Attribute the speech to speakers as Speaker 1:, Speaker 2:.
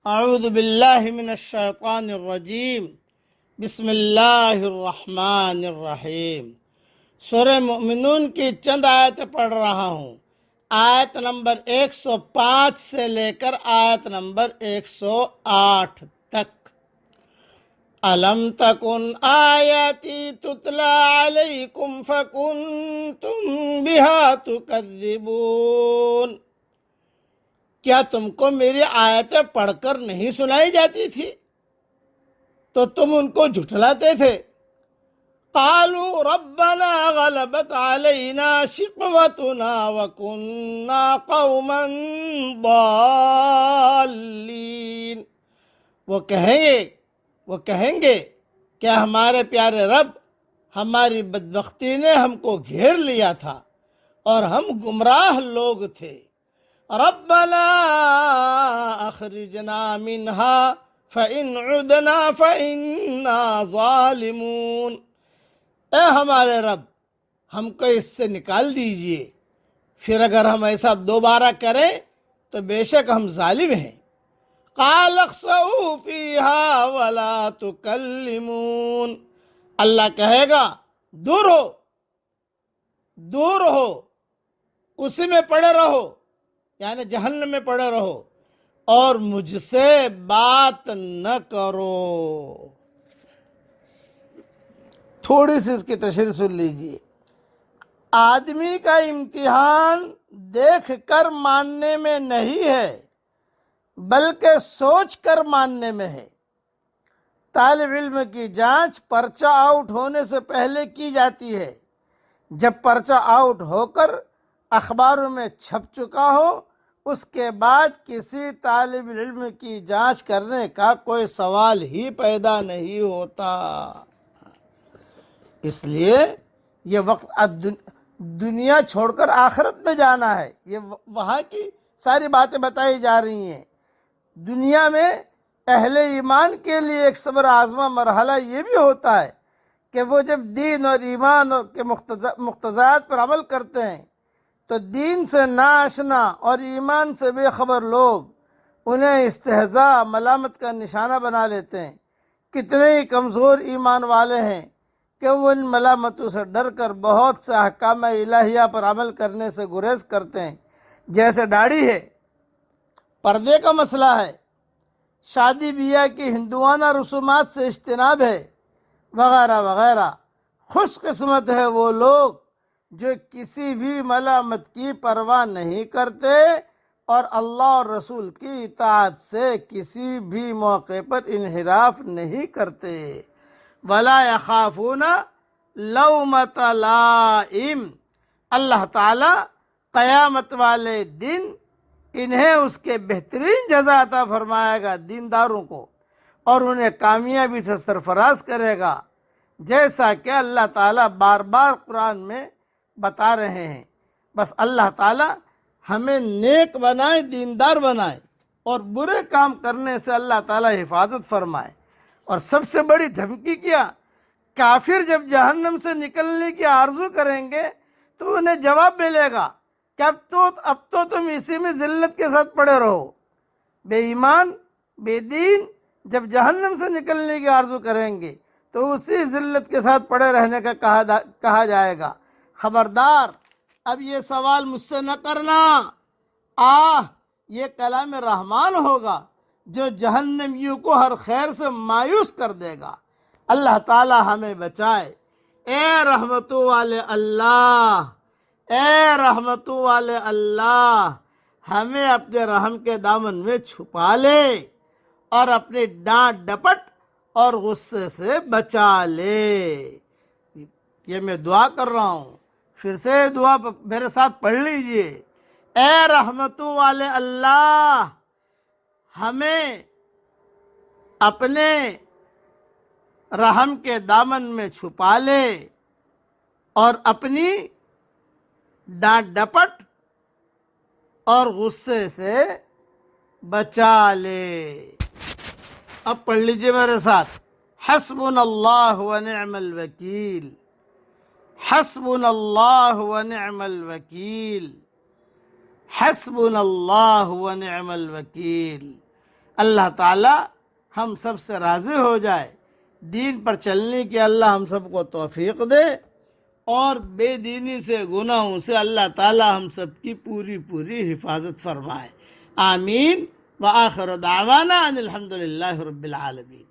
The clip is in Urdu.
Speaker 1: اعوذ باللہ من الشیطان الرجیم بسم اللہ الرحمن الرحیم۔ سورہ مومنون کی چند آیتیں پڑھ رہا ہوں۔ آیت نمبر 105 سے لے کر آیت نمبر 108 تک۔ أَلَمْ تَكُنْ آيَاتِي تُتْلَى عَلَيْكُمْ فَكُنْتُمْ بِهَا تُكَذِّبُونَ۔ کیا تم کو میری آیتیں پڑھ کر نہیں سنائی جاتی تھی تو تم ان کو جھٹلاتے تھے؟ قالوا ربنا غلبت علينا شقوتنا وكنا قوما ضالين۔ وہ کہیں گے کہ ہمارے پیارے رب، ہماری بدبختی نے ہم کو گھیر لیا تھا اور ہم گمراہ لوگ تھے۔ ربنا اخرجنا منها فإن عدنا فإنا ظالمون۔ اے ہمارے رب، ہم کو اس سے نکال دیجئے، پھر اگر ہم ایسا دوبارہ کریں تو بے شک ہم ظالم ہیں۔ قال اخسئوا فيها ولا تكلمون۔ اللہ کہے گا دور ہو، اسی میں پڑے رہو، یعنی جہنم میں پڑے رہو اور مجھ سے بات نہ کرو۔ تھوڑی سی اس کی تشریح سن لیجیے۔ آدمی کا امتحان دیکھ کر ماننے میں نہیں ہے بلکہ سوچ کر ماننے میں ہے۔ طالب علم کی جانچ پرچہ آؤٹ ہونے سے پہلے کی جاتی ہے۔ جب پرچہ آؤٹ ہو کر اخباروں میں چھپ چکا ہو، اس کے بعد کسی طالب علم کی جانچ کرنے کا کوئی سوال ہی پیدا نہیں ہوتا۔ اس لیے یہ وقت دنیا چھوڑ کر آخرت میں جانا ہے۔ یہ وہاں کی ساری باتیں بتائی جا رہی ہیں۔ دنیا میں اہل ایمان کے لیے ایک صبر آزما مرحلہ یہ بھی ہوتا ہے کہ وہ جب دین اور ایمان کے مقتضیات پر عمل کرتے ہیں تو دین سے ناآشنا اور ایمان سے بے خبر لوگ انہیں استہزاء، ملامت کا نشانہ بنا لیتے ہیں۔ کتنے ہی کمزور ایمان والے ہیں کہ وہ ان ملامتوں سے ڈر کر بہت سے احکام الہیہ پر عمل کرنے سے گریز کرتے ہیں، جیسے داڑھی ہے، پردے کا مسئلہ ہے، شادی بیاہ کی ہندوانہ رسومات سے اجتناب ہے، وغیرہ وغیرہ۔ خوش قسمت ہے وہ لوگ جو کسی بھی ملامت کی پرواہ نہیں کرتے اور اللہ اور رسول کی اطاعت سے کسی بھی موقع پر انحراف نہیں کرتے۔ وَلَا يَخَافُونَ لَوْمَةَ لَائِمٍ۔ اللہ تعالیٰ قیامت والے دن انہیں اس کے بہترین جزا عطا فرمائے گا، دینداروں کو، اور انہیں کامیابی سے سرفراز کرے گا، جیسا کہ اللہ تعالیٰ بار بار قرآن میں بتا رہے ہیں۔ بس اللہ تعالیٰ ہمیں نیک بنائے، دیندار بنائے، اور برے کام کرنے سے اللہ تعالیٰ حفاظت فرمائے۔ اور سب سے بڑی دھمکی کیا؟ کافر جب جہنم سے نکلنے کی آرزو کریں گے تو انہیں جواب ملے گا کہ اب تو تم اسی میں ذلت کے ساتھ پڑے رہو۔ بے ایمان، بے دین جب جہنم سے نکلنے کی آرزو کریں گے تو اسی ذلت کے ساتھ پڑے رہنے کا کہا جائے گا۔ خبردار، اب یہ سوال مجھ سے نہ کرنا۔ یہ کلام رحمان ہوگا جو جہنمیوں کو ہر خیر سے مایوس کر دے گا۔ اللہ تعالی ہمیں بچائے۔ اے رحمتوں والے اللہ، اے رحمتوں والے اللہ، ہمیں اپنے رحم کے دامن میں چھپا لے اور اپنی ڈانٹ ڈپٹ اور غصے سے بچا لے۔ یہ میں دعا کر رہا ہوں، پھر سے دعا میرے ساتھ پڑھ لیجئے۔ اے رحمتوں والے اللہ، ہمیں اپنے رحم کے دامن میں چھپا لے اور اپنی ڈانٹ ڈپٹ اور غصے سے بچا لے۔ اب پڑھ لیجئے میرے ساتھ۔ حسبنا اللہ ونعم الوکیل، حسبنا اللہ ونعم الوکیل، حسبنا اللہ ونعم الوکیل۔ اللہ تعالی ہم سب سے راضی ہو جائے، دین پر چلنے کی اللہ ہم سب کو توفیق دے، اور بے دینی سے، گناہوں سے اللہ تعالی ہم سب کی پوری پوری حفاظت فرمائے۔ آمین۔ وآخر دعوانا ان الحمد للہ رب العالمین۔